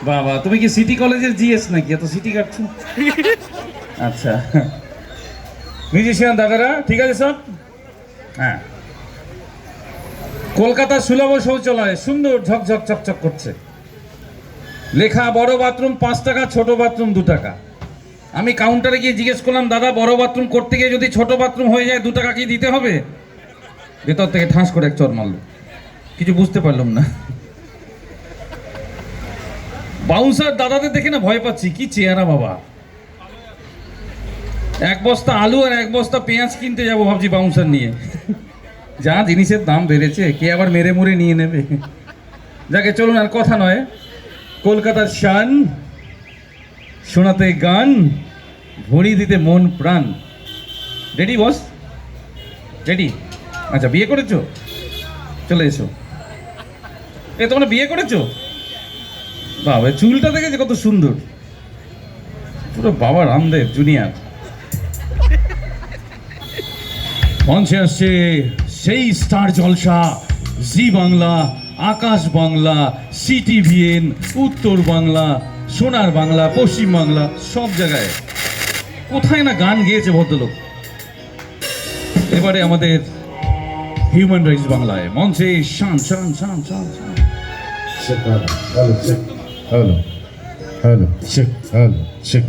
বাবা, তুমি কি সিটি কলেজের জিএস নাকি? এত সিটি কাটছো। আচ্ছা, মিউজিশিয়ান দাদারা ঠিক আছে সব? হ্যাঁ, কলকাতার সুলভ শৌচালয় সুন্দর ঝকঝক চকচক করছে, লেখা বড় বাথরুম 5 টাকা, ছোট বাথরুম 2 টাকা। আমি কাউন্টারে গিয়ে জিজ্ঞেস করলাম, দাদা বড় বাথরুম করতে গিয়ে যদি ছোট বাথরুম হয়ে যায় 2 টাকা কি দিতে হবে? ভেতর থেকে ঠাঁস করে এক চড় মারলো, কিছু বুঝতে পারলাম না। বাউন্সার দাদাদের দেখে না ভয় পাচ্ছি, কি চেহারা বাবা। 1 বস্তা আলু আর 1 বস্তা পেঁয়াজ কিনতে যাবো ভাবছি বাউন্সার নিয়ে। যা জিনিসের দাম বেড়েছে, কে আবার মেরে মুড়ে নিয়ে নেবে। যাকে চলুন, আর কথা নয়, কলকাতার শান, শোনাতে গান, ভরি দিতে মন প্রাণ। রেডি বস? রেডি? আচ্ছা, বিয়ে করেছো? চলে এসো। তোমরা বিয়ে করেছো? বাবা, চুলটা দেখেছে কত সুন্দর, পুরো বাবা রামদেব জুনিয়র। মঞ্চে আসছে সেই স্টার জলসা, জি বাংলা, আকাশ বাংলা, সিটিভিএন, উত্তর বাংলা, সোনার বাংলা, পশ্চিম বাংলা, সব জায়গায় কোথায় না গান গেয়েছে ভদ্রলোক। এবারে আমাদের হিউম্যান রাইটস বাংলায় মঞ্চে শান শান শান শান শান। Hello, hello, hello, check, hello, check.